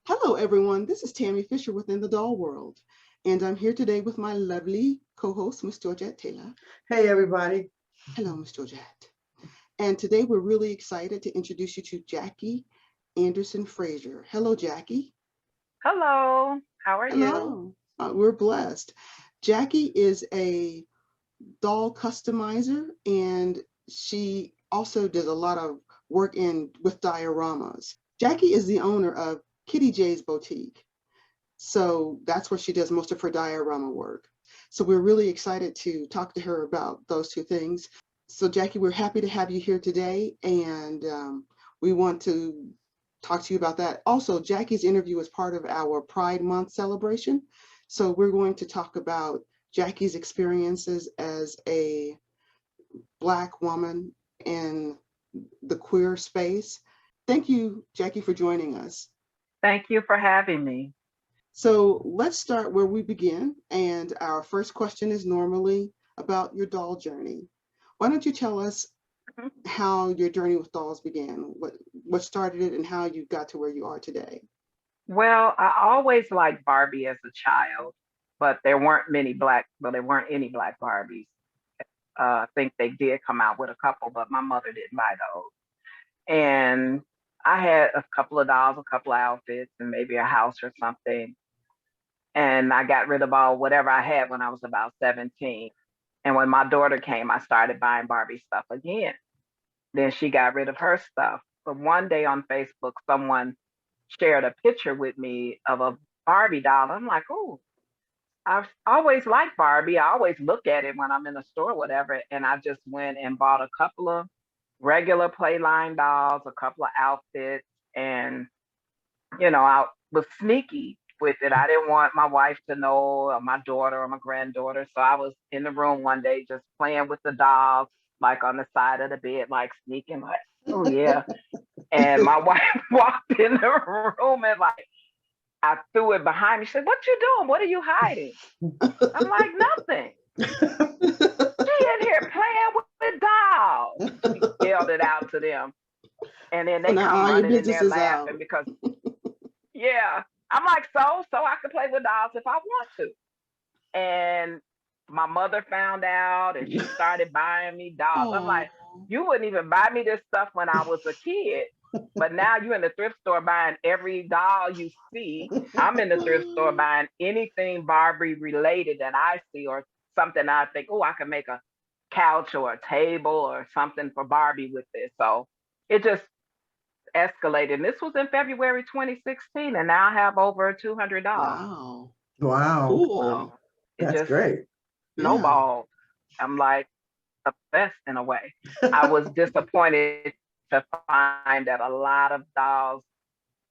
Hello, everyone. This is Tammy Fisher within the Doll World, and I'm here today with my lovely co-host, Miss Georgette Taylor. Hey, everybody. Hello, Miss Georgette. And today we're really excited to introduce you to Jacquie Anderson-Frazier. Hello, Jacquie. Hello, how are you? Hello. We're blessed. Jacquie is a doll customizer, and she also does a lot of work with dioramas. Jacquie is the owner of KittiJ's boutique. So that's where she does most of her diorama work. So we're really excited to talk to her about those two things. So Jacquie, we're happy to have you here today, and we want to talk to you about that. Also, Jacquie's interview is part of our Pride Month celebration. So we're going to talk about Jacquie's experiences as a Black woman in the queer space. Thank you, Jacquie, for joining us. Thank you for having me. So let's start where we begin. And our first question is normally about your doll journey. Why don't you tell us how your journey with dolls began? What started it and how you got to where you are today? Well, I always liked Barbie as a child, but there weren't any black Barbies. I think they did come out with a couple, but my mother didn't buy those. And I had a couple of dolls, a couple of outfits, and maybe a house or something. And I got rid of all whatever I had when I was about 17. And when my daughter came, I started buying Barbie stuff again. Then she got rid of her stuff. But one day on Facebook, someone shared a picture with me of a Barbie doll. I'm like, oh, I've always liked Barbie. I always look at it when I'm in the store, whatever. And I just went and bought a couple of regular Playline dolls, a couple of outfits, and I was sneaky with it. I didn't want my wife to know, or my daughter or my granddaughter. So I was in the room one day just playing with the dolls, like on the side of the bed, like sneaking, like, oh yeah. And my wife walked in the room and like I threw it behind me. She said, "What you doing? What are you hiding?" I'm like, nothing. She in here playing with dolls. She yelled it out to them. And then they come running in there laughing because, yeah. I'm like, so I can play with dolls if I want to. And my mother found out and she started buying me dolls. I'm like, you wouldn't even buy me this stuff when I was a kid. But now you're in the thrift store buying every doll you see. I'm in the thrift store buying anything Barbie related that I see or something I think, oh, I can make a couch or a table or something for Barbie with this. So it just escalated. And this was in February 2016, and now I have over 200 dollars. Wow. Cool. That's great. Snowballed. Yeah. I'm like obsessed in a way. I was disappointed to find that a lot of dolls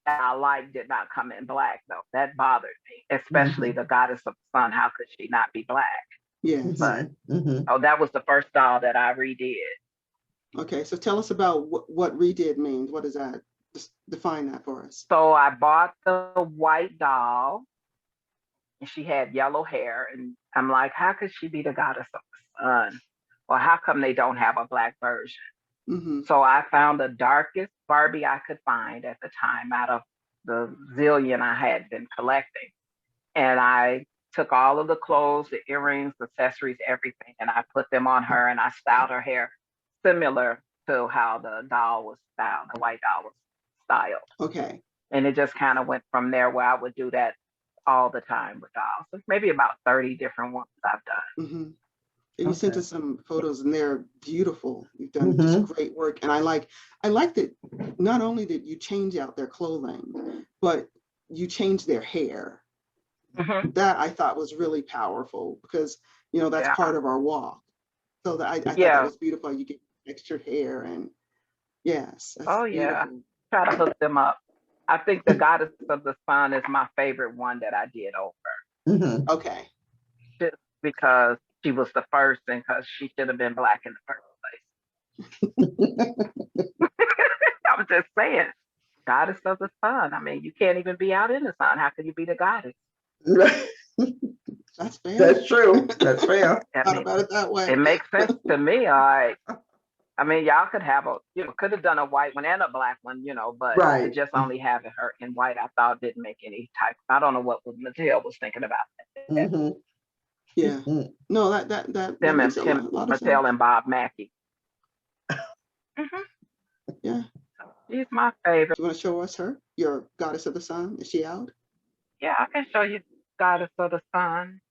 that I like did not come in Black, though. That bothered me, especially the Goddess of the Sun. How could she not be Black? Yes. But that was the first doll that I redid. Okay, so tell us about what redid means. What does that, just define that for us? So I bought the white doll and she had yellow hair. And I'm like, how could she be the Goddess of the Sun? Or how come they don't have a Black version? So I found the darkest Barbie I could find at the time out of the zillion I had been collecting. And I took all of the clothes, the earrings, accessories, everything, and I put them on her and I styled her hair similar to how the doll was styled, the white doll was styled. Okay. And it just kind of went from there where I would do that all the time with dolls. So maybe about 30 different ones I've done. And you sent us some photos and they're beautiful. You've done just great work. And I like that not only did you change out their clothing, but you changed their hair. That I thought was really powerful because, that's part of our walk. So that I thought that was beautiful. You get textured hair and yes. Oh yeah. Beautiful. Try to hook them up. I think the Goddess of the Sun is my favorite one that I did over. Okay. Just because she was the first and because she should have been Black in the first place. I'm just saying, Goddess of the Sun. I mean, you can't even be out in the sun. How can you be the goddess? That's fair. That's true. That's fair. Thought about it that way. It makes sense to me. All right. I mean, y'all could have could have done a white one and a black one, but to Right. just only have her in white, I thought didn't make any type. I don't know what Mattel was thinking about that. Mm-hmm. Yeah. Mm-hmm. No, that Them makes and a Tim lot of sense. Mattel and Bob Mackey. Yeah. She's my favorite. You want to show us your goddess of the sun? Is she out? Yeah, I can show you Goddess of the Sun.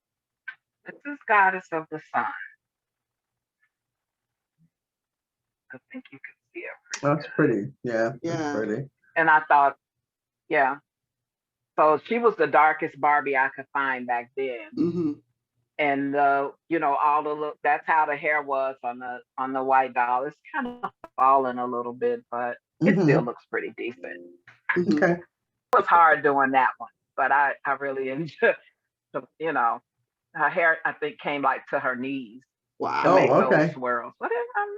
This is Goddess of the Sun. I think you can see it. That's pretty. Yeah. Yeah. That's pretty. And I thought, yeah. So she was the darkest Barbie I could find back then. Mm-hmm. And all the look, that's how the hair was on the white doll. It's kind of falling a little bit, but it still looks pretty decent. Mm-hmm. Okay. It was hard doing that one, but I really enjoyed, her hair I think came like to her knees. Wow. To make okay. those swirls. But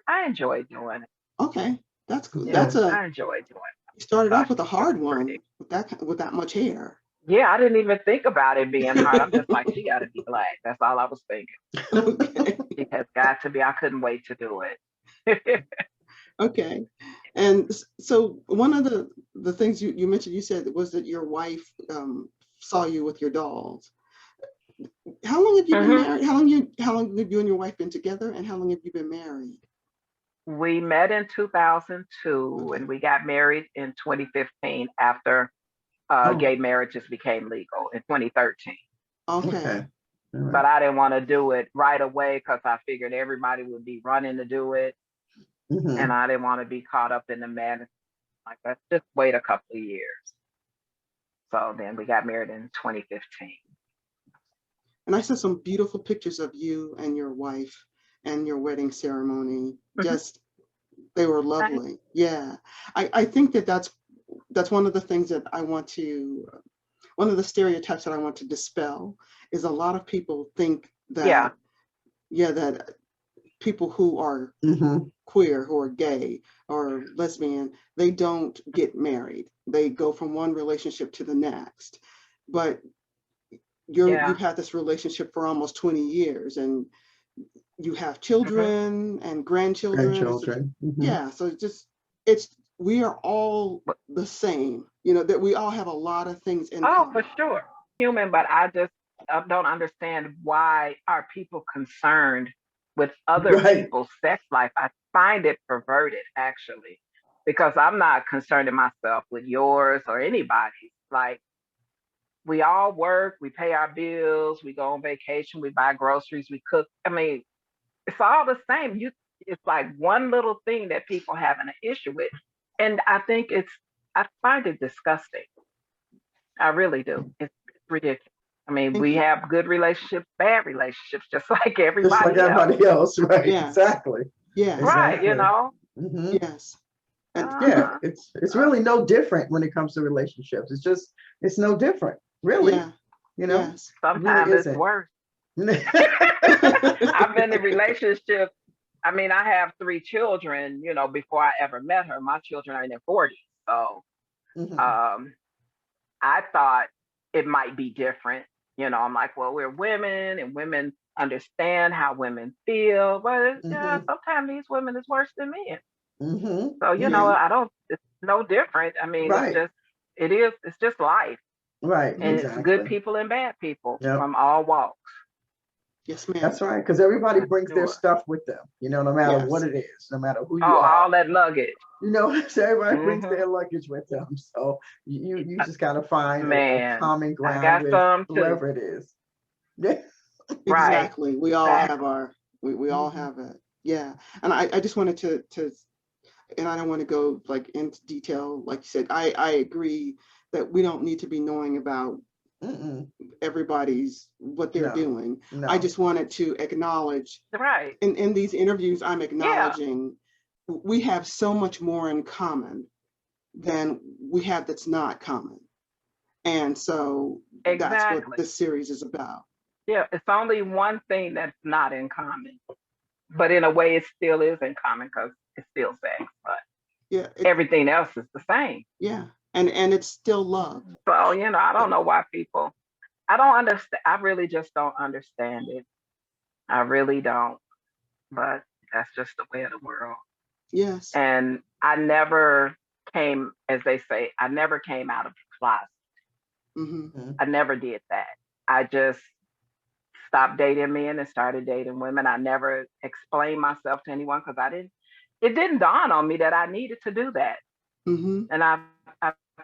I enjoyed doing it. Okay. That's good. Yeah, I enjoyed doing it. You started off with a hard one with that much hair. Yeah, I didn't even think about it being hard. I'm just like, she got to be black. That's all I was thinking. Okay. She has got to be. I couldn't wait to do it. Okay. And so one of the things you mentioned, you said was that your wife saw you with your dolls. How long have you been married? How long have you and your wife been together, and how long have you been married? We met in 2002 and we got married in 2015 after gay marriages became legal in 2013. Okay. Right. But I didn't want to do it right away because I figured everybody would be running to do it. And I didn't want to be caught up in the madness. Like, let's just wait a couple of years. So then we got married in 2015. And I saw some beautiful pictures of you and your wife and your wedding ceremony. Just, they were lovely. Yeah. I think that's one of the things that I want to, one of the stereotypes that I want to dispel is a lot of people think that, that people who are queer, who are gay or lesbian, they don't get married. They go from one relationship to the next. But you've had this relationship for almost 20 years and you have children and grandchildren. Yeah, so we are all the same, that we all have a lot of things in common. For sure. Human, but I just don't understand why are people concerned with other people's sex life. I find it perverted, actually, because I'm not concerning myself with yours or anybody's. Like, we all work, we pay our bills, we go on vacation, we buy groceries, we cook. I mean, it's all the same. It's like one little thing that people having an issue with. And I find it disgusting. I really do. It's ridiculous. I mean, we have good relationships, bad relationships, just like everybody else. Right? Yeah. Exactly. Yeah. Right. Yes. And it's really no different when it comes to relationships. It's no different, really. Yeah. Yes. Sometimes really it's worse. I've been in relationships. I mean, I have 3 children, before I ever met her. My children are in their 40s. So I thought it might be different. I'm like, well, we're women and women understand how women feel. But sometimes these women is worse than men. So, it's no different. I mean, it's just life. Right. And it's good people and bad people from all walks. Yes, ma'am. That's right. Because everybody brings their stuff with them, no matter what it is, no matter who you are. All that luggage. So everybody brings their luggage with them. So you just got to find a common ground with whoever it is. Yeah. Exactly. We all have we all have it. Yeah. And I just wanted to, and I don't want to go like into detail, like you said, I agree that we don't need to be knowing about everybody's what they're doing. No. I just wanted to acknowledge in these interviews, I'm acknowledging we have so much more in common than we have that's not common. And so that's what this series is about. Yeah, it's only one thing that's not in common, but in a way it still is in common because it's still sex, but everything else is the same. Yeah. And it's still love. So, I don't know why people, I don't understand. I really just don't understand it. I really don't. But that's just the way of the world. Yes. And I never came, as they say, I never came out of the closet. Mm-hmm. I never did that. I just stopped dating men and started dating women. I never explained myself to anyone because it didn't dawn on me that I needed to do that. Mm-hmm. And I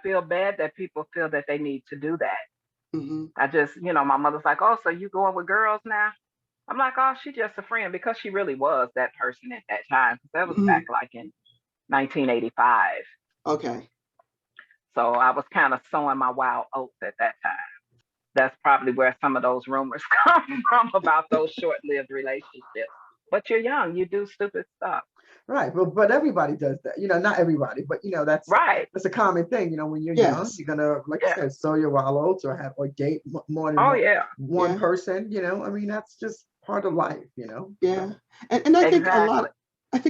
feel bad that people feel that they need to do that. Mm-hmm. I just, my mother's like, oh, so you going with girls now? I'm like, oh, she's just a friend, because she really was that person at that time. That was back like in 1985. Okay. So I was kind of sowing my wild oats at that time. That's probably where some of those rumors come from about those short-lived relationships. But you're young, you do stupid stuff. Right. But everybody does that. Not everybody, but that's right. That's a common thing. When you're young, you're gonna, like I said, sow your wild oats or date more than one person. I mean, that's just part of life. Yeah. And I think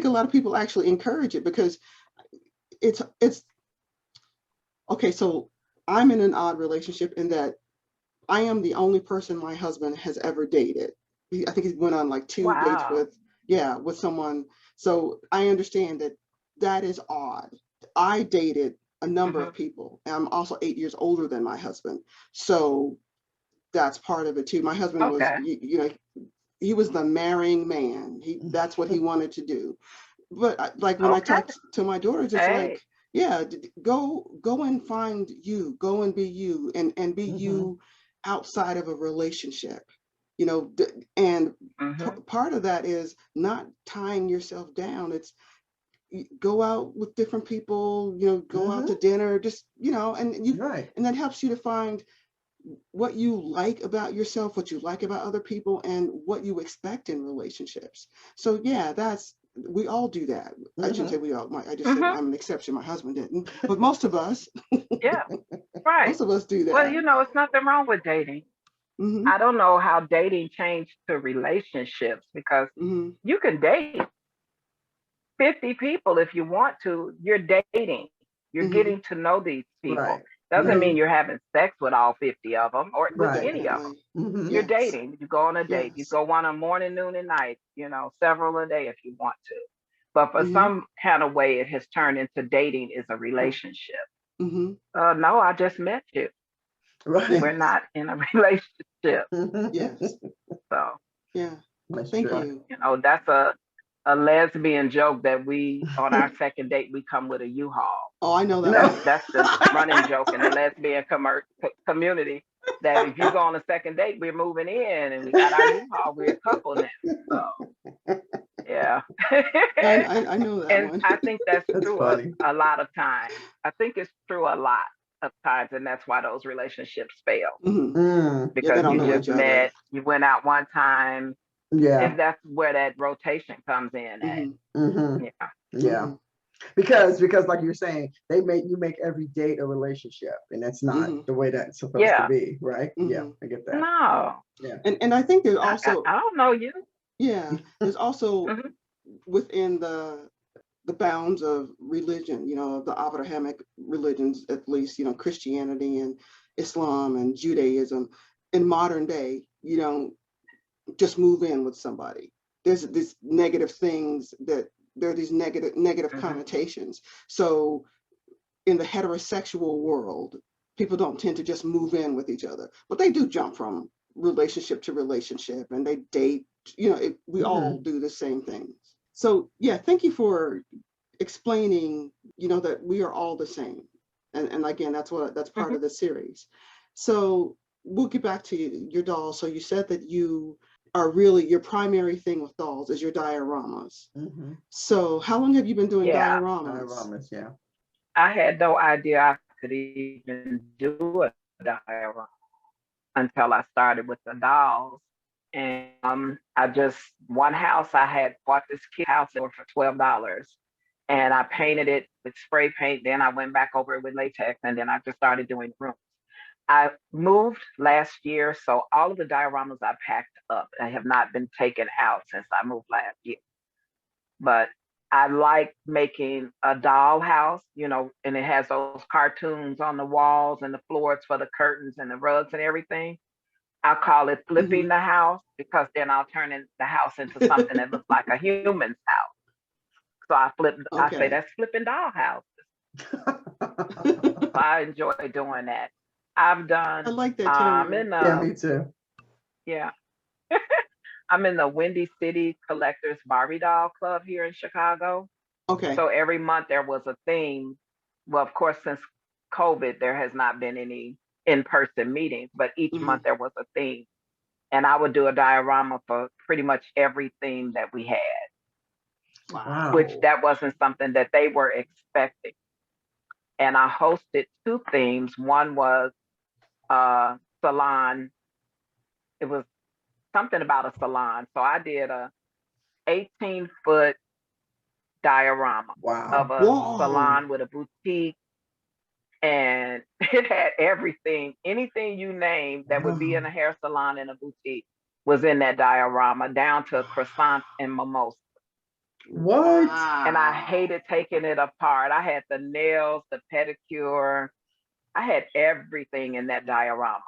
a lot of people actually encourage it, because it's okay. So I'm in an odd relationship in that I am the only person my husband has ever dated. I think he went on like 2 dates with someone. So I understand that is odd. I dated a number of people, and I'm also 8 years older than my husband. So that's part of it too. My husband was, he was the marrying man. That's what he wanted to do. But like when I talked to my daughters, it's like, go and find you, go and be you, and be you outside of a relationship, and part of that is not tying yourself down. It's go out with different people, go out to dinner, just, and that helps you to find what you like about yourself, what you like about other people, and what you expect in relationships. So we all do that. I shouldn't say we all. I just said I'm an exception. My husband didn't, but most of us. Right. Most of us do that. Well, it's nothing wrong with dating. I don't know how dating changed to relationships, because you can date 50 people if you want to. You're dating. You're getting to know these people. Right. Doesn't mean you're having sex with all 50 of them or with any of them. You're dating. You go on a date. You go on a morning, noon, and night, several a day if you want to. But for some kind of way, it has turned into dating is a relationship. No, I just met you. Right. We're not in a relationship. Yes. So, thank you. That's a lesbian joke that we, on our second date, we come with a U-Haul. Oh, I know that. That's the running joke in the lesbian community, that if you go on a second date, we're moving in and we got our U-Haul. We're a couple now. So, yeah. I know that and one. I think that's true a lot of times. I think it's true a lot of times, and that's why those relationships fail. Because you just met, you went out one time. And that's where that rotation comes in at. Because like you're saying, you make every date a relationship, and that's not the way that's supposed to be, right? Yeah, I get that. No. Yeah. And I think there's also I don't know you. Yeah. There's also within the bounds of religion, the Abrahamic religions, at least, Christianity and Islam and Judaism, in modern day, you don't just move in with somebody. There's these negative things there are these negative connotations. So in the heterosexual world, people don't tend to just move in with each other, but they do jump from relationship to relationship, and they date, we all do the same things. So thank you for explaining, that we are all the same. And again, that's part of the series. So we'll get back to your dolls. So you said that you are really, your primary thing with dolls is your dioramas. So how long have you been doing dioramas? I had no idea I could even do a diorama until I started with the dolls. And one house, I had bought this kid house for $12. And I painted it with spray paint. Then I went back over it with latex, and then I just started doing rooms. I moved last year, so all of the dioramas I packed up. I have not been taken out since I moved last year. But I like making a doll house, and it has those cartoons on the walls and the floors for the curtains and the rugs and everything. I call it flipping the house, because then I'll turn the house into something that looks like a human's house. So I flip. I say Okay. that's flipping dollhouses. So I enjoy doing that. I've I done. like that I'm term. in Yeah, the me too. yeah. I'm in the Windy City Collectors Barbie Doll Club here in Chicago. Okay. So every month there was a theme. Well, of course, since COVID, there has not been any in-person meetings, but each month there was a theme. And I would do a diorama for pretty much every theme that we had, Wow. which that wasn't something that they were expecting. And I hosted 2 themes. One was salon. It was something about a salon. So I did a 18-foot diorama of Wow. a Whoa. salon with a boutique, and it had everything, anything you name that would be in a hair salon and a boutique was in that diorama, down to croissants and mimosas. What? And I hated taking it apart. I had the nails, the pedicure. I had everything in that diorama.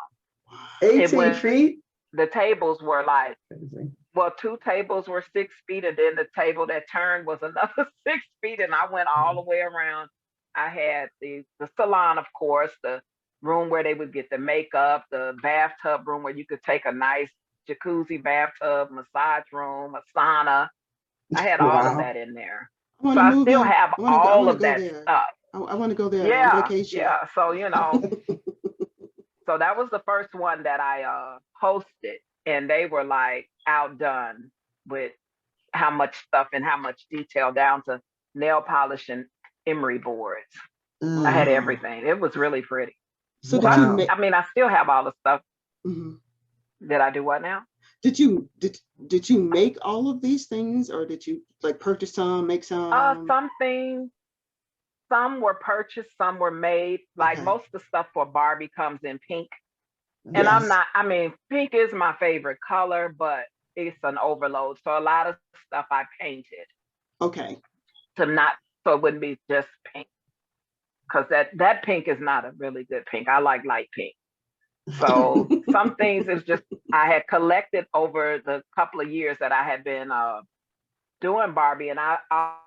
18 feet? The tables were like, Amazing. well, 2 tables were 6 feet, and then the table that turned was another 6 feet, and I went all the way around. I had the salon, of course, the room where they would get the makeup, the bathtub room where you could take a nice jacuzzi bathtub, massage room, a sauna. I had all of that in there. I want So to I move still in. have I want all to of go that there. stuff. I want to go there on Yeah, vacation. yeah. So, you know, so that was the first one that I hosted, and they were like outdone with how much stuff and how much detail, down to nail polish and emery boards. I had everything. It was really pretty. So Wow. did you make? I mean, I still have all the stuff. Mhm. Did I do what now? Did you make all of these things, or did you like purchase some, make some? Some things. Some were purchased, some were made. Like most of the stuff for Barbie comes in pink. And Yes. I mean, pink is my favorite color, but it's an overload. So a lot of stuff I painted. Okay. So it wouldn't be just pink. Because that pink is not a really good pink. I like light pink. So some things is just, I had collected over the couple of years that I had been doing Barbie, and I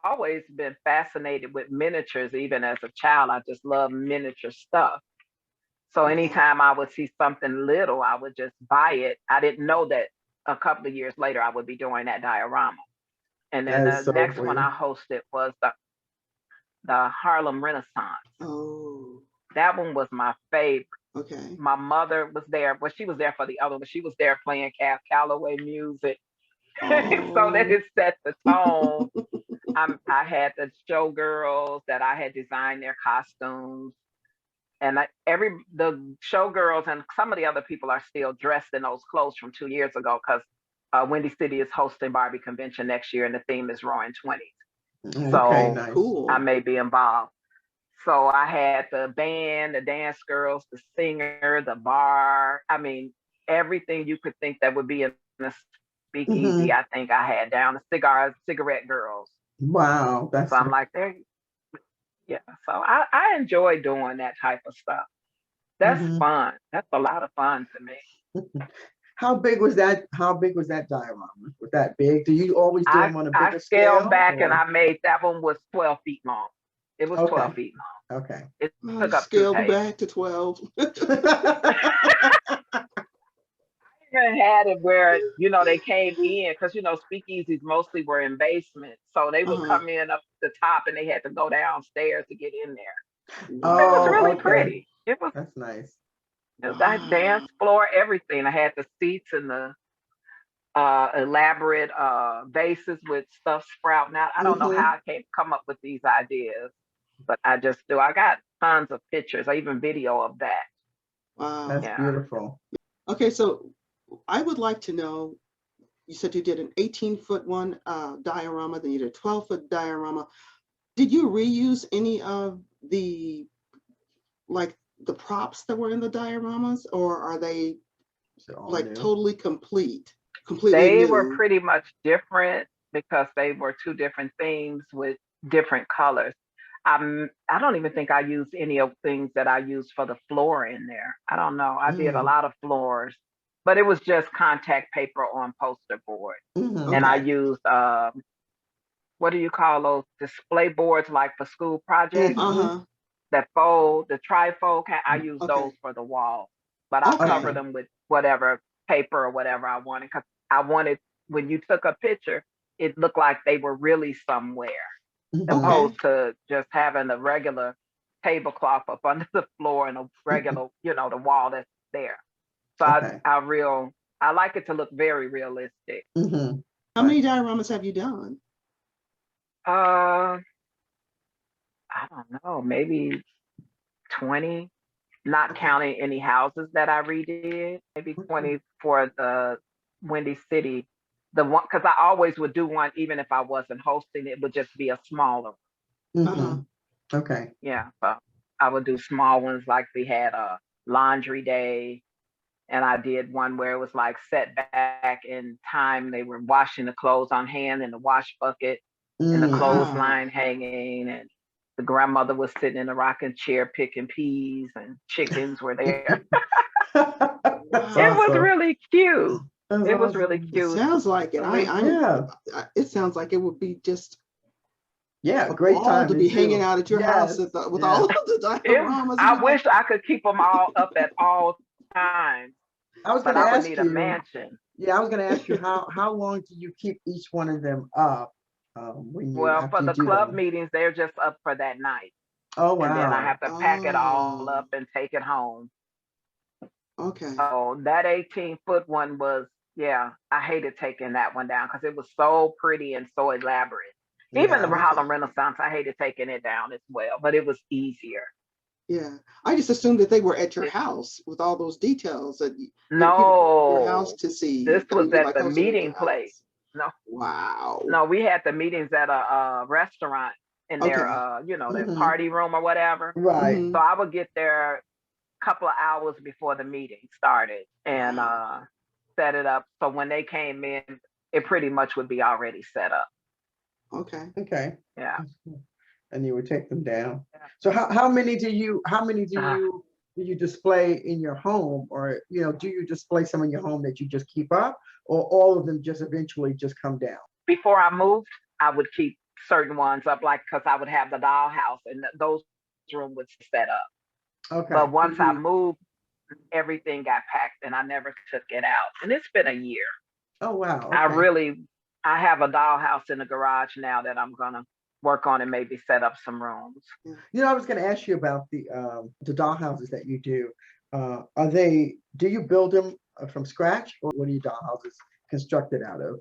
always been fascinated with miniatures. Even as a child, I just love miniature stuff. So anytime I would see something little, I would just buy it. I didn't know that a couple of years later I would be doing that diorama. And then the next one I hosted was the Harlem Renaissance. Oh. That one was my favorite. Okay. My mother was there, but she was there for the other one. She was there playing Cab Calloway music. Oh. So that it set the tone. I had the showgirls that I had designed their costumes. And the showgirls and some of the other people are still dressed in those clothes from 2 years ago, because Windy City is hosting Barbie Convention next year, and the theme is Roaring 20s. So nice. Cool. I may be involved. So I had the band, the dance girls, the singer, the bar. I mean, everything you could think that would be in a speakeasy, I think I had down. The cigarette girls. Wow. So I'm like, there. Yeah, so I enjoy doing that type of stuff. That's fun. That's a lot of fun to me. How big was that? How big was that diorama? Was that big? Do you always do them on a bigger scale? I scaled back, and I made that one was 12 feet long. It was 12 feet long. Okay. It took up 2 scaled tables. back to 12. I even had it where, you know, they came in, because, you know, speakeasies mostly were in basements. So they would come in up the top, and they had to go downstairs to get in there. Oh, it was really pretty. It was. That's nice. That dance floor, everything. I had the seats and the elaborate vases with stuff sprouting out. I don't know how I came come up with these ideas, but I just do. I got tons of pictures. I even video of that. Wow. That's beautiful. Okay, so I would like to know, you said you did an 18-foot one diorama, then you did a 12-foot diorama. Did you reuse any of the, like, the props that were in the dioramas, or are they like totally completely They new? were pretty much different, because they were 2 different themes with different colors. I don't even think I used any of things that I used for the floor in there. I don't know. I did a lot of floors, but it was just contact paper on poster board. And I used what do you call those display boards like for school projects? That fold, the trifold. I use those for the wall, but I'll cover them with whatever paper or whatever I wanted, because I wanted, when you took a picture, it looked like they were really somewhere, opposed to just having a regular tablecloth up under the floor and a regular, the wall that's there. So I like it to look very realistic. How many dioramas have you done? I don't know, maybe 20, not counting any houses that I redid. Maybe 20 for the Windy City. The one, because I always would do one, even if I wasn't hosting, it would just be a smaller one. Okay. Yeah, so I would do small ones, like we had a laundry day, and I did one where it was like set back in time. They were washing the clothes on hand in the wash bucket, and the clothesline hanging, and the grandmother was sitting in a rocking chair picking peas, and chickens were there. It was really cute. It was really cute. It sounds like it. It sounds like it would be just a great time to be hanging out at your house with all of the dioramas. I wish I could keep them all up at all times. I was going to ask you. A mansion. Yeah, I was going to ask you how long do you keep each one of them up? For the club meetings, they're just up for that night. Oh, wow. And then I have to pack it all up and take it home. Okay. So that 18-foot one was, I hated taking that one down because it was so pretty and so elaborate. Even the Harlem Renaissance, I hated taking it down as well, but it was easier. Yeah, I just assumed that they were at your house with all those details that no, your house to see. This was at the meeting place. No, wow. No, we had the meetings at a restaurant in their their party room or whatever. Right. So I would get there a couple of hours before the meeting started and set it up. So when they came in, it pretty much would be already set up. Okay. Yeah. And you would take them down. So how many do you display in your home, or do you display some in your home that you just keep up, or all of them just eventually just come down? Before I moved, I would keep certain ones up, like because I would have the dollhouse and those room was set up. Okay. But once I moved, everything got packed and I never took it out. And it's been a year. Oh wow. Okay. I have a dollhouse in the garage now that I'm gonna work on and maybe set up some rooms. I was going to ask you about the dollhouses that you do. Do you build them from scratch, or what are your dollhouses constructed out of?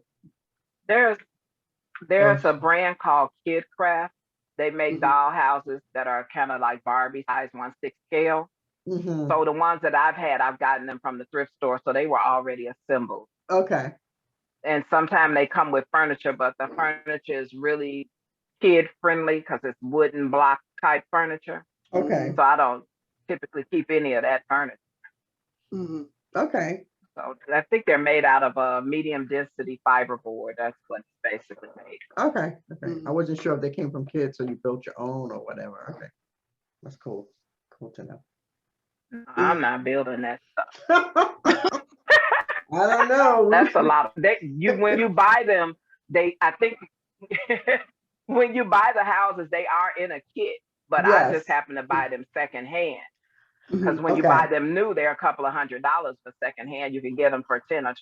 There's a brand called KittiJ's. They make dollhouses that are kind of like Barbie size 1/6 scale. So the ones that I've gotten them from the thrift store, so they were already assembled. Okay. And sometimes they come with furniture, but the furniture is really kid friendly because it's wooden block type furniture. Okay. So I don't typically keep any of that furniture. Okay. So I think they're made out of a medium density fiberboard. That's what it's basically made. Okay. I wasn't sure if they came from kids, so you built your own or whatever. Okay. That's cool. Cool to know. I'm not building that stuff. I don't know. That's a lot. When you buy them, I think when you buy the houses, they are in a kit, but I just happen to buy them secondhand. Because when you buy them new, they're a couple of $100 for secondhand. You can get them for $10 or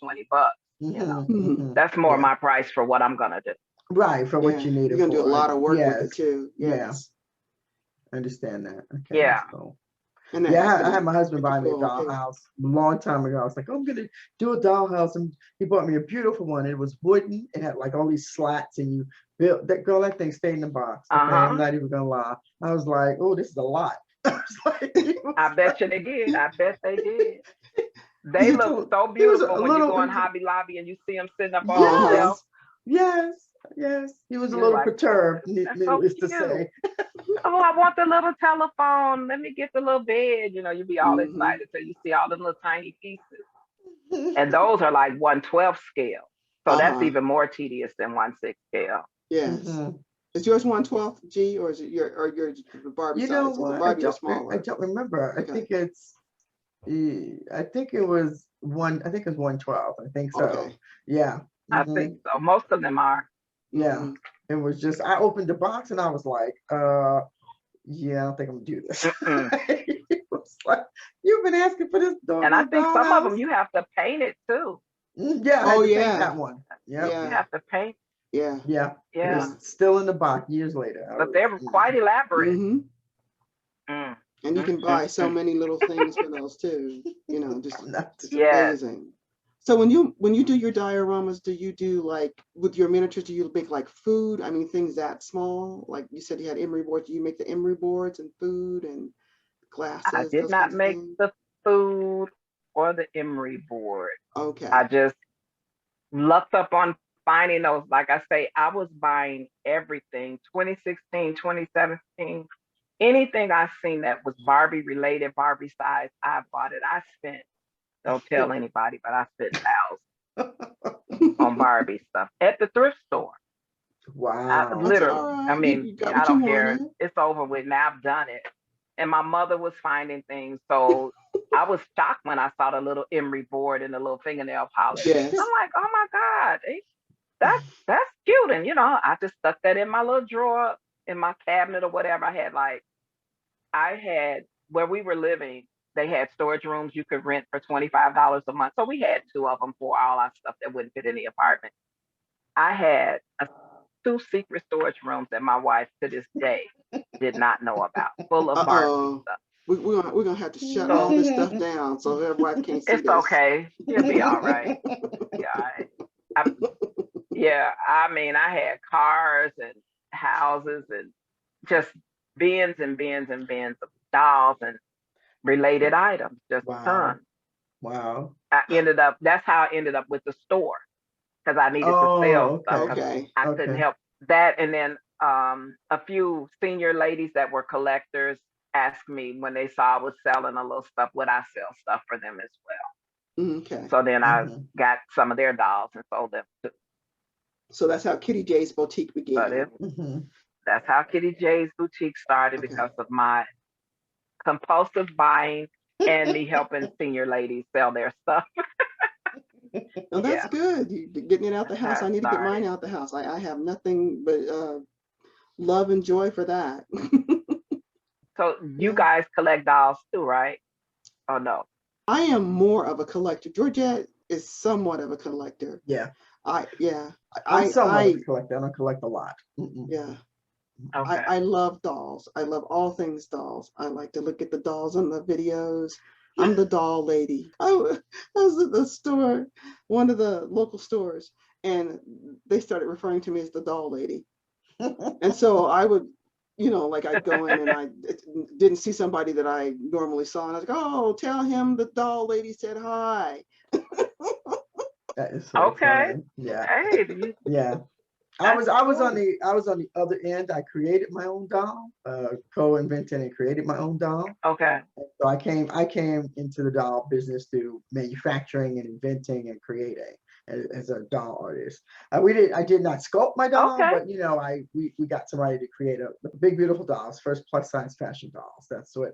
$20. That's more my price for what I'm gonna do. Right, for what you need. You're gonna do a lot of work with it too. Yes. I understand that. Okay. Yeah. Cool. I had my husband buy me a dollhouse a long time ago. I was like, I'm gonna do a dollhouse, and he bought me a beautiful one. It was wooden. It had like all these slats, and you built that. Girl, that thing stayed in the box. Okay? I'm not even gonna lie. I was like, oh, this is a lot. I bet you they did. I bet they did. They look so beautiful when you go in Hobby Lobby and you see them sitting up on the shelf. Yes. He was a little perturbed, needless to say. Oh, I want the little telephone. Let me get the little bed. You be all excited till you see all the little tiny pieces. And those are like 1/12 scale. So that's even more tedious than 1/6 scale. Yes. Is yours 1/12, G, or is it your Barbie size? You know what? I don't remember. Okay. I think it was 112. I think so. Okay. Yeah. I think so. Most of them are. Yeah. It was just, I opened the box and I was like, yeah, I don't think I'm gonna do this. It was like, you've been asking for this dog. And I think some of them you have to paint it too. Yeah, I had to paint that one. Yep. You have to paint. Yeah. Yeah. It's still in the box years later. But they were quite elaborate. And you can buy so many little things for those too. You know, just amazing. So when you do your dioramas, do you do like with your miniatures, do you make like food? I mean, things that small, like you said you had emery boards. Do you make the emery boards and food and glasses? I did not make the food or the emery board. Okay. I just lucked up on finding those. Like I say, I was buying everything, 2016, 2017. Anything I seen that was Barbie related, Barbie size, I bought it. I spent, don't tell anybody, but I spent thousands on Barbie stuff at the thrift store. Wow. Literally. I mean, I don't care. It's over with now. I've done it. And my mother was finding things. So I was shocked when I saw the little emery board and the little fingernail polish. Yes. I'm like, oh my God, that's cute. And you know, I just stuck that in my little drawer in my cabinet or whatever. I had where we were living, they had storage rooms you could rent for $25 a month. So we had 2 of them for all our stuff that wouldn't fit in the apartment. I had 2 secret storage rooms that my wife to this day did not know about, full of Barbie stuff. We're gonna have to shut all this stuff down so everybody can't see this. It's okay. You'll be all right. Yeah. I mean, I had cars and houses and just bins and bins and bins of dolls and related items, just a ton. Wow. That's how I ended up with the store, because I needed to sell stuff. Okay. I couldn't help that. And then a few senior ladies that were collectors asked me when they saw I was selling a little stuff, would I sell stuff for them as well? Okay. So then I got some of their dolls and sold them too. So that's how KittiJ's boutique began. That's how KittiJ's boutique started, because of my compulsive buying and me helping senior ladies sell their stuff. Well, that's good. You getting it out the house. I need to get mine out the house. I have nothing but love and joy for that. So you guys collect dolls too, right? Oh no. I am more of a collector. Georgette is somewhat of a collector. Yeah. I'm somewhat of a collector. I don't collect a lot. Yeah. Okay. I love dolls. I love all things dolls. I like to look at the dolls on the videos. I'm the doll lady. I was at the store, one of the local stores, and they started referring to me as the doll lady. And so I would, you know, like I'd go in and I didn't see somebody that I normally saw, and I was like, oh, tell him the doll lady said hi. That is so funny. Yeah. Hey, yeah. I was on the other end. I created my own doll, co-invented and created my own doll. Okay. So I came into the doll business through manufacturing and inventing and creating as a doll artist. I did not sculpt my doll, but you know, we got somebody to create a big beautiful dolls, first plus size fashion dolls. That's what.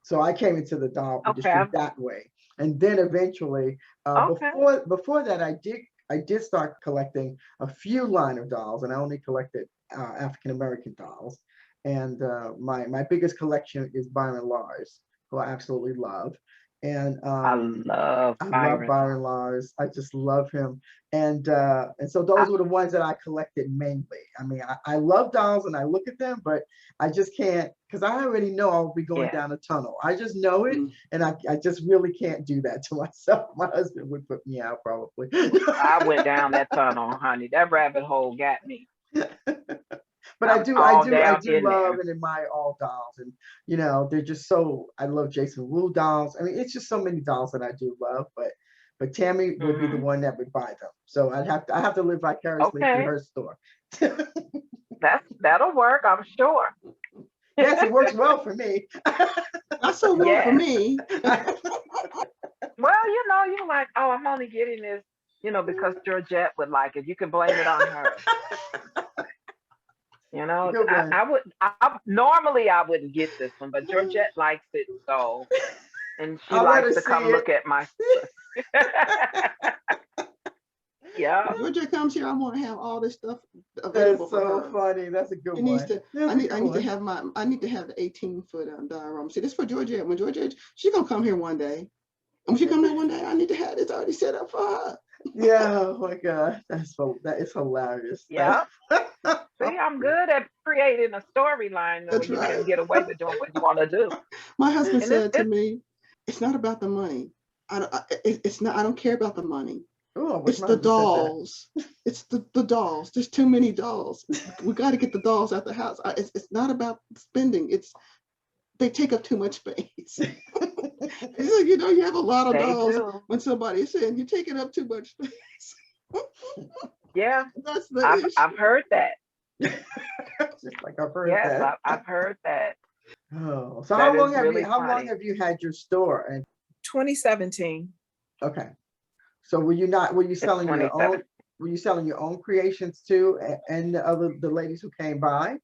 So I came into the doll industry that way, and then eventually, before that, I did start collecting a few line of dolls, and I only collected African American dolls. And my biggest collection is Byron Lars, who I absolutely love. And I love Byron Lars. I just love him. And so those were the ones that I collected mainly. I mean, I love dolls and I look at them, but I just can't, because I already know I'll be going down a tunnel. I just know it, and I just really can't do that to myself. My husband would put me out probably. I went down that tunnel, honey. That rabbit hole got me. But I do love and admire all dolls, and you know, they're just so. I love Jason Wu dolls. I mean, it's just so many dolls that I do love, but Tammy would be the one that would buy them. So I have to live vicariously through her store. That'll work, I'm sure. Yes, it works well for me. Not so well for me. Well, you know, you're like, oh, I'm only getting this, you know, because Georgette would like it. You can blame it on her. You know, normally I wouldn't get this one, but Georgette likes it so, and she likes to come look at my stuff. Yeah. When Georgia comes here, I want to have all this stuff available That's so for her. funny. That's a good She one. needs to. I need to have the 18-foot diorama. See, this for Georgia. When Georgia, she's gonna come here one day. And when she come here one day, I need to have this already set up for her. Yeah. Oh my God. That is hilarious. Yeah. See, I'm good at creating a storyline where That's you right. can get away with doing what you want to do. My husband And said to me, "It's not about the money. It's not. I don't care about the money. Oh, I wish It's my the husband said that. dolls. It's the dolls. There's too many dolls. We got to get the dolls out the house. It's not about spending. They take up too much space." He's like, you have a lot of they dolls. do. When somebody's saying you're taking up too much space. Yeah. That's the issue. I've heard that. Just like I've heard Yes, that. I've heard that. Oh, so That how long is have really you? How long funny. have you had your store? And 2017. okay, so were you selling your own? 27. Were you selling your own creations too, and the ladies who came by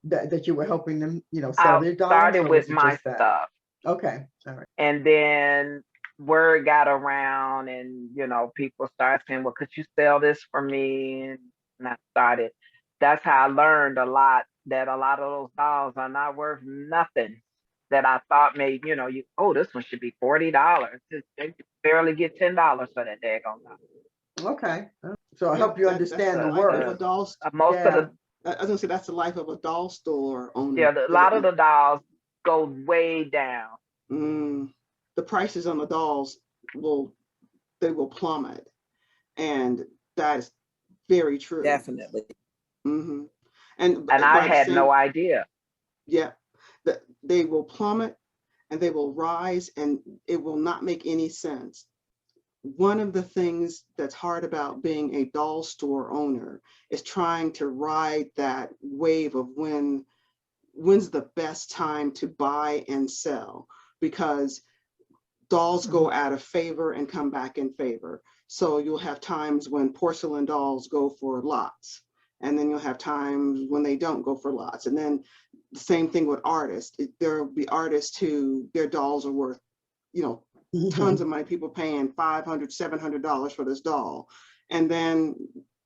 that you were helping them, sell I their dolls? started Or with was it my just that? stuff, Okay, all right. and then word got around, and people started saying, "Well, could you sell this for me?" And I started. That's how I learned a lot that a lot of those dolls are not worth nothing. That I thought made this one should be $40. They barely get $10 for that daggone doll. Okay, so I help you understand the life of a worth. doll. Most of the I was gonna say that's the life of a doll store owner. Yeah, a lot of the dolls go way down. The prices on the dolls will plummet, and that's very true. Definitely. Mm-hmm. And I had no idea. Yeah, that they will plummet and they will rise, and it will not make any sense. One of the things that's hard about being a doll store owner is trying to ride that wave of when's the best time to buy and sell, because dolls go out of favor and come back in favor. So you'll have times when porcelain dolls go for lots, and then you'll have times when they don't go for lots. And then the same thing with artists. There will be artists who their dolls are worth, tons of money, people paying $500, $700 for this doll. And then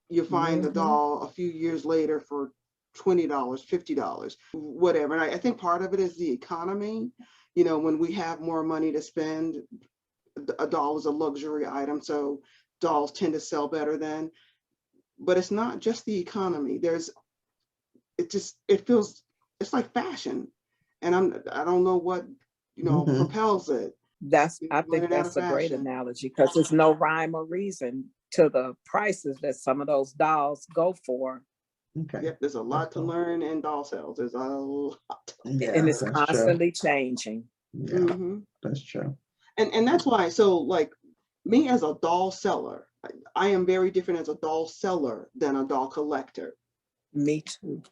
you find the doll a few years later for $20, $50, whatever. And I think part of it is the economy. When we have more money to spend, a doll is a luxury item, so dolls tend to sell better then. But it's not just the economy. It feels, it's like fashion, and I don't know what propels it. I think that's a great analogy, because there's no rhyme or reason to the prices that some of those dolls go for. Okay. Yep, there's a lot to learn in doll sales. There's a lot. Yeah, and it's constantly changing. Yeah, that's true. And that's why, so like me as a doll seller, I am very different as a doll seller than a doll collector. Me too.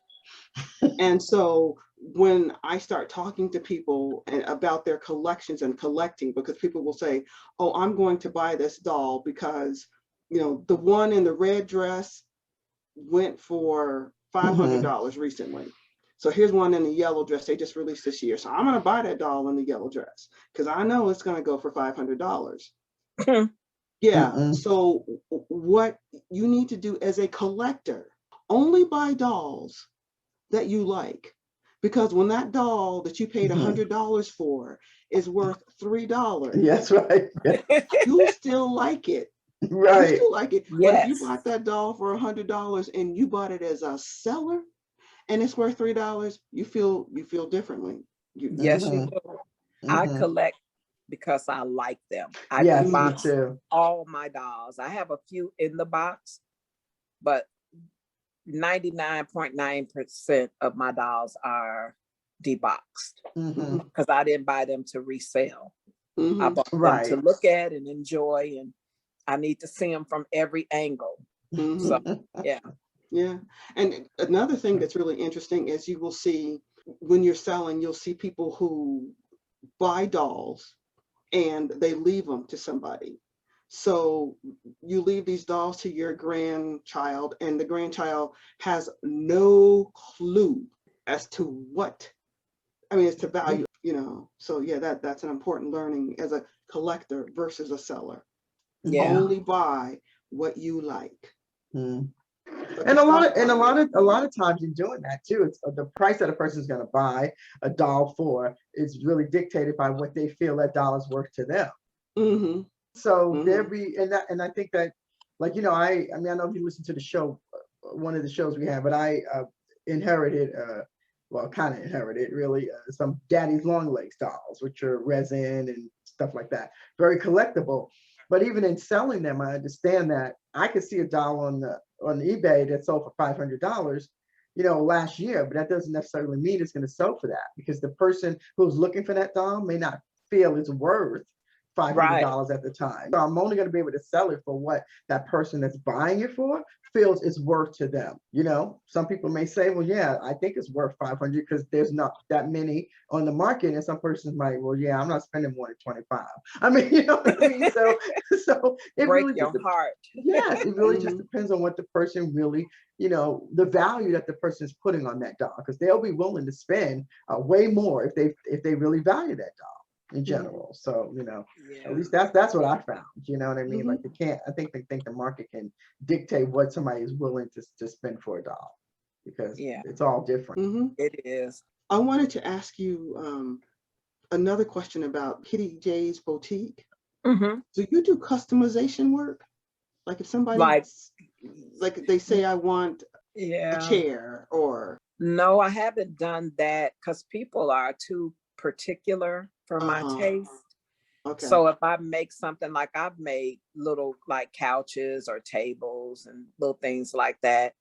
And so when I start talking to people about their collections and collecting, because people will say, "Oh, I'm going to buy this doll because, the one in the red dress went for $500 recently. So here's one in the yellow dress they just released this year. So I'm going to buy that doll in the yellow dress because I know it's going to go for $500. Yeah. So what you need to do as a collector, only buy dolls that you like, because when that doll that you paid $100 for is worth $3, that's right. you still like it. Right. You still like it. Yes. But if you bought that doll for $100 and you bought it as a seller and it's worth $3, you feel differently. Yes, you do. I collect because I like them. I box all my dolls. I have a few in the box, but 99.9% of my dolls are deboxed because I didn't buy them to resell. I bought them to look at and enjoy, and I need to see them from every angle. So, yeah. Yeah. And another thing that's really interesting is you will see when you're selling, you'll see people who buy dolls and they leave them to somebody. So you leave these dolls to your grandchild, and the grandchild has no clue as to it's to value, So yeah, that's an important learning as a collector versus a seller. Yeah. Only buy what you like. And a lot of times in doing that too, it's the price that a person is going to buy a doll for is really dictated by what they feel that doll is worth to them. Mm-hmm. So and I think that, like, you know, I mean, I know if you listen to the show, one of the shows we have, but I inherited, well, kind of inherited really, some Daddy's Long Legs dolls, which are resin and stuff like that, very collectible. But even in selling them, I understand that I could see a doll on eBay that sold for $500, you know, last year, but that doesn't necessarily mean it's going to sell for that, because the person who's looking for that doll may not feel it's worth $500 at the time. So I'm only going to be able to sell it for what that person that's buying it for feels it's worth to them. You know, some people may say, well, yeah, I think it's worth 500 because there's not that many on the market. And some persons might, well, yeah, I'm not spending more than 25. I mean, you know what I mean? So it break really your heart. Yes, it really just depends on what the person really, you know, the value that the person is putting on that doll, because they'll be willing to spend way more if they really value that doll in general. So, you know, at least that's what I found. You know what I mean? Like I think they think the market can dictate what somebody is willing to spend for a doll, because it's all different. It is. I wanted to ask you another question about KittiJ's boutique. Do you do customization work? Like if somebody like they say, I want a chair or. No, I haven't done that because people are too particular for my taste. Okay. So if I make something, like I've made little like couches or tables and little things like that,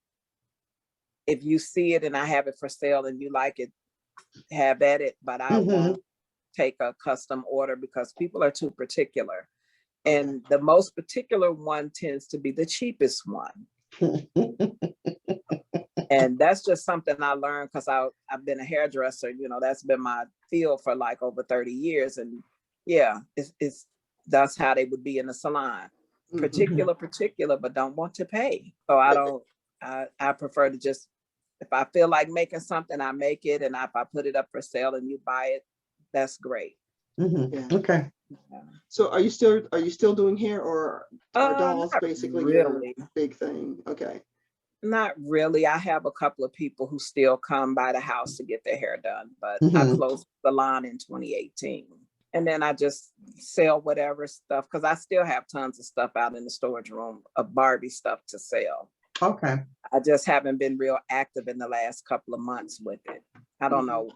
if you see it and I have it for sale and you like it, have at it, but I won't take a custom order because people are too particular. And the most particular one tends to be the cheapest one. And that's just something I learned because I've been a hairdresser, you know, that's been my field for like over 30 years. And that's how they would be in the salon. Particular, but don't want to pay. So I prefer to just, if I feel like making something, I make it. And if I put it up for sale and you buy it, that's great. Okay. So are you still doing hair, or are dolls basically really your big thing? Okay. Not really. I have a couple of people who still come by the house to get their hair done, but I closed the salon in 2018. And then I just sell whatever stuff, because I still have tons of stuff out in the storage room of Barbie stuff to sell. Okay. I just haven't been real active in the last couple of months with it. I don't know.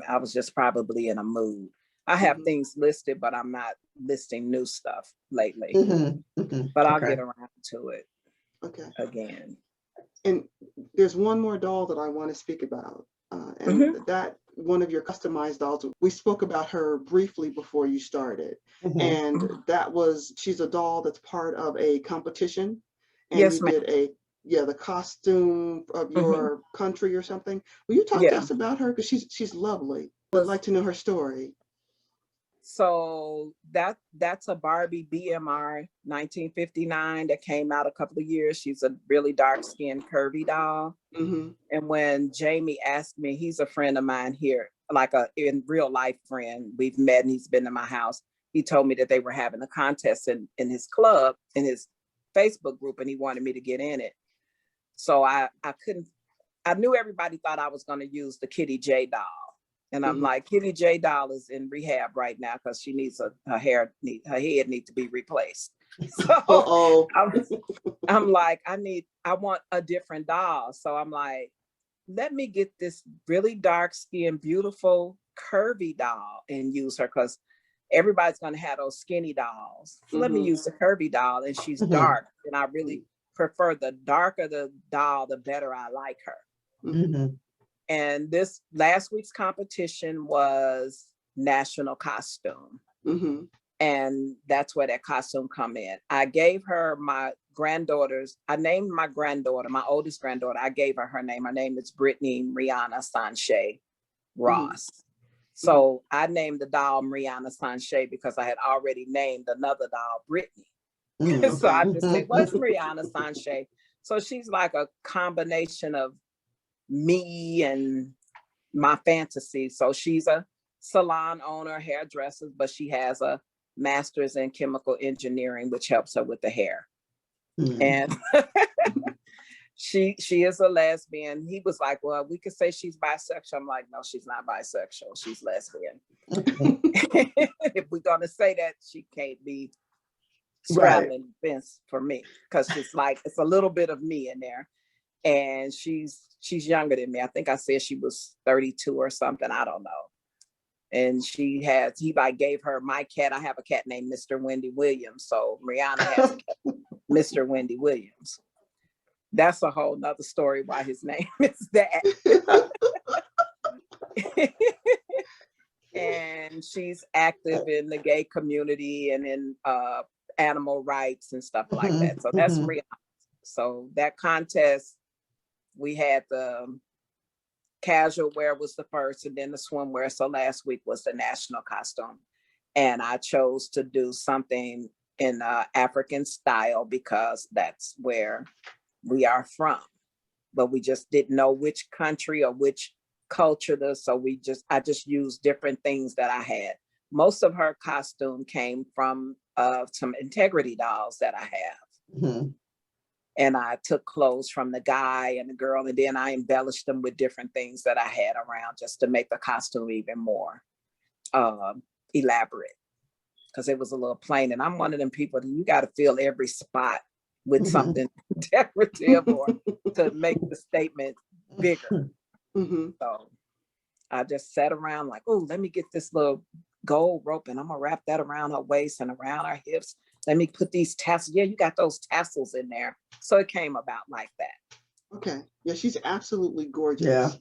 I was just probably in a mood. I have things listed, but I'm not listing new stuff lately. But I'll get around to it again. And there's one more doll that I want to speak about. And that one of your customized dolls, we spoke about her briefly before you started. And she's a doll that's part of a competition. And you did the costume of your country or something. Will you talk to us about her? Because she's lovely. I'd like to know her story. So that's a Barbie BMR 1959 that came out a couple of years. She's a really dark-skinned curvy doll. And when Jamie asked me, he's a friend of mine here, like a in real life friend. We've met and he's been to my house. He told me that they were having a contest in his club, in his Facebook group, and he wanted me to get in it. So I knew everybody thought I was going to use the KittiJ doll. And I'm like, KittiJ doll is in rehab right now because she needs her head needs to be replaced. So I'm like, I want a different doll. So I'm like, let me get this really dark skinned, beautiful, curvy doll and use her, because everybody's going to have those skinny dolls. So let me use the curvy doll, and she's dark. And I really prefer the darker the doll, the better I like her. And this last week's competition was national costume. And that's where that costume come in. I gave her my granddaughters. I named my granddaughter, my oldest granddaughter. I gave her name. Her name is Brittany Rihanna Sanchez Ross. So I named the doll Rihanna Sanchez because I had already named another doll Brittany. So I just said, what's Rihanna Sanchez? So she's like a combination of me and my fantasy. So she's a salon owner, hairdresser, but she has a master's in chemical engineering, which helps her with the hair. And she is a lesbian. He was like, well, we could say she's bisexual. I'm like, no, she's not bisexual. She's lesbian. If we're gonna say that, she can't be straddling the fence for me, because it's like, it's a little bit of me in there. And she's younger than me. I think I said she was 32 or something. I don't know. And he like gave her my cat. I have a cat named Mr. Wendy Williams. So Rihanna has Mr. Wendy Williams. That's a whole nother story why his name is that. And she's active in the gay community and in animal rights and stuff like that. So that's Rihanna. So that contest, we had the casual wear was the first, and then the swimwear. So last week was the national costume. And I chose to do something in African style because that's where we are from. But we just didn't know which country or which culture so I just used different things that I had. Most of her costume came from some Integrity dolls that I have. And I took clothes from the guy and the girl, and then I embellished them with different things that I had around just to make the costume even more elaborate, because it was a little plain. And I'm one of them people that you got to fill every spot with something decorative or to make the statement bigger. So I just sat around like, oh, let me get this little gold rope and I'm gonna wrap that around her waist and around her hips. Let me put these tassels. Yeah, you got those tassels in there. So it came about like that. Okay. Yeah, she's absolutely gorgeous.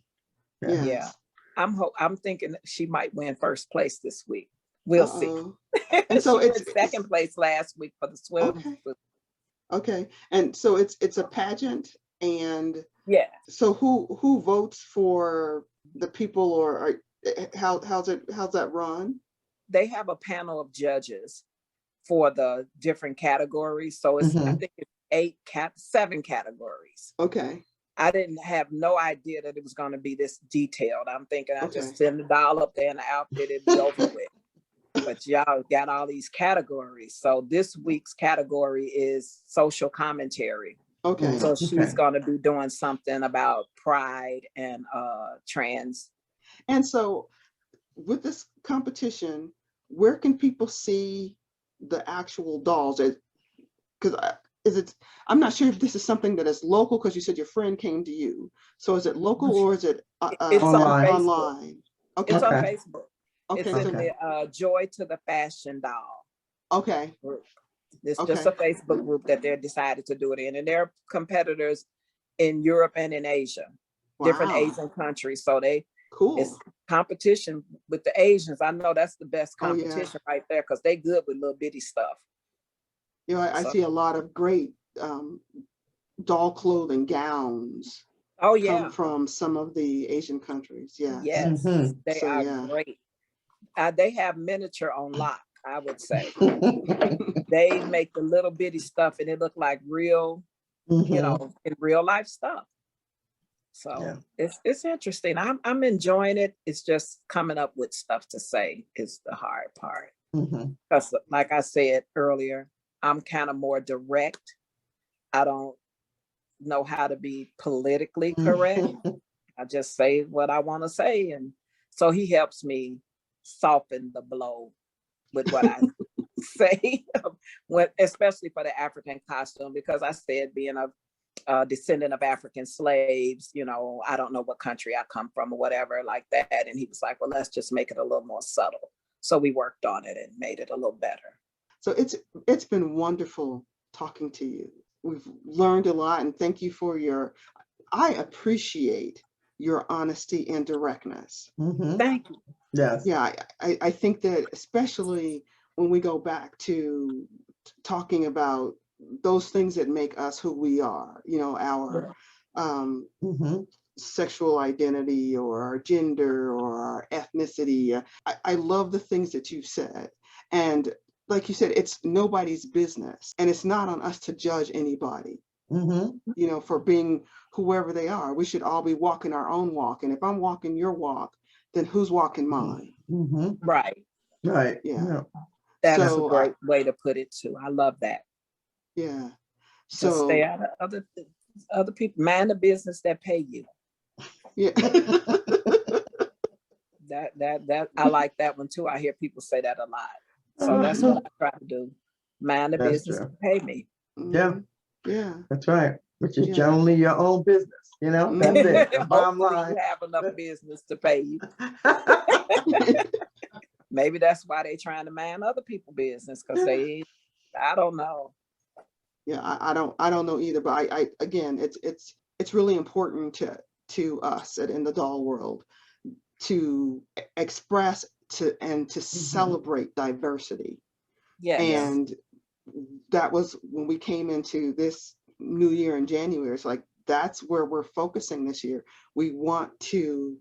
Yeah. I'm thinking she might win first place this week. We'll see. And so it's second place last week for the swim. Okay. And so it's a pageant, and so who votes for the people, or how's that run? They have a panel of judges for the different categories. So it's I think it's 7 categories. Okay. I didn't have no idea that it was going to be this detailed. I'm thinking I just send the doll up there in the outfit, it'd be over with. But y'all got all these categories. So this week's category is social commentary. Okay. So she's going to be doing something about pride and trans. And so with this competition, where can people see the actual dolls? Because I'm not sure if this is something that is local, because you said your friend came to you. So is it local or is it it's online? Okay. It's on Facebook. Okay. It's in the Joy to the Fashion Doll. Okay. Group. It's just a Facebook group that they're decided to do it in. And there are competitors in Europe and in Asia, different Asian countries. So it's competition with the Asians. I know that's the best competition right there, because they good with little bitty stuff. You know, I see a lot of great doll clothing gowns. Come from some of the Asian countries. Yes, they are great. They have miniature on lock, I would say. They make the little bitty stuff and it look like real, you know, in real life stuff. So it's interesting. I'm enjoying it. It's just coming up with stuff to say is the hard part. Because like I said earlier, I'm kind of more direct. I don't know how to be politically correct. I just say what I want to say. And so he helps me soften the blow with what I say, especially for the African costume, because I said being a descendant of African slaves, you know, I don't know what country I come from or whatever like that. And he was like, well, let's just make it a little more subtle. So we worked on it and made it a little better. So it's been wonderful talking to you. We've learned a lot, and thank you for I appreciate your honesty and directness. Thank you. Yes. Yeah, I think that especially when we go back to talking about those things that make us who we are, you know, our sexual identity or our gender or our ethnicity. I love the things that you've said. And like you said, it's nobody's business, and it's not on us to judge anybody, you know, for being whoever they are. We should all be walking our own walk. And if I'm walking your walk, then who's walking mine? Right. Yeah. That is a great way to put it too. I love that. Yeah. So stay out of other people. Mind the business that pay you. Yeah. that I like that one too. I hear people say that a lot. So that's what I try to do. Mind the business that pay me. Yeah. Yeah. That's right. Which is generally your own business. You know, that's it. The bottom line. You have enough business to pay you. Maybe that's why they're trying to mind other people's business, because I don't know. Yeah, I don't know either. But I again, it's really important to us in the doll world to express and to celebrate diversity. Yes. And that was when we came into this new year in January. It's like, that's where we're focusing this year. We want to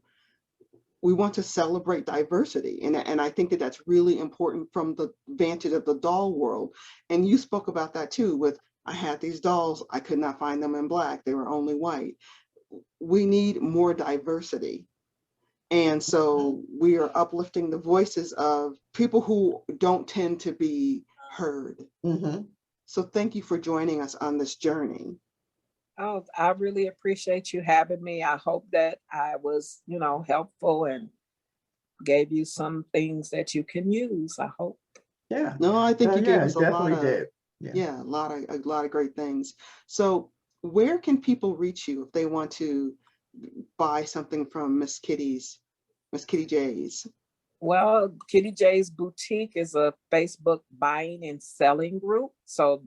celebrate diversity. And I think that that's really important from the vantage of the doll world. And you spoke about that too, with, I had these dolls, I could not find them in Black, they were only white. We need more diversity. And so we are uplifting the voices of people who don't tend to be heard. So thank you for joining us on this journey. Oh, I really appreciate you having me. I hope that I was, helpful and gave you some things that you can use. I hope. Yeah. No, I think you gave us a lot of, did. Yeah, a lot of great things. So where can people reach you if they want to buy something from Miss KittiJ's? Well, KittiJ's Boutique is a Facebook buying and selling group. So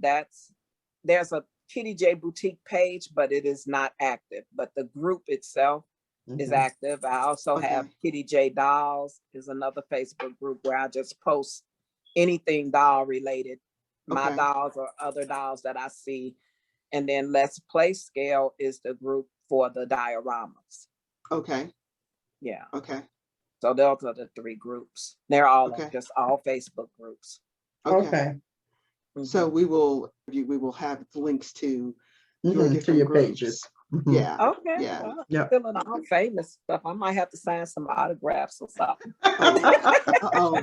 there's a KittiJ Boutique page, but it is not active. But the group itself is active. I also have KittiJ Dolls is another Facebook group where I just post anything doll related, my dolls or other dolls that I see. And then Let's Play Scale is the group for the dioramas. Okay. Yeah. Okay. So those are the three groups. They're all just all Facebook groups. Okay. So we will have links to your different groups. Pages. Yeah. Okay. Yeah. Well, feeling all famous stuff. I might have to sign some autographs or something.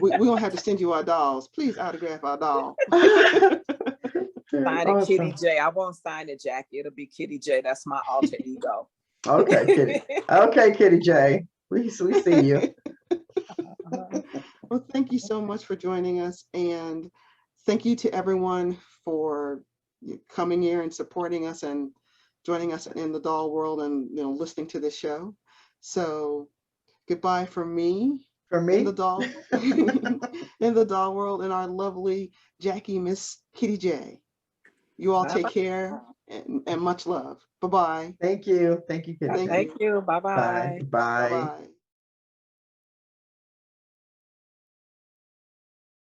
We don't have to send you our dolls. Please autograph our doll. Sign it KittiJ. I won't sign it, Jackie. It'll be KittiJ. That's my alter ego. Okay, Kitty. Okay, KittiJ. We see you. Well, thank you so much for joining us, and thank you to everyone for coming here and supporting us and joining us in the doll world and listening to this show. So goodbye from me. In the doll in the doll world, and our lovely Jackie, Miss KittiJ. You all take care and much love. Bye-bye. Thank you. Thank you, KittiJ. Thank you. Bye-bye. Bye. Bye-bye.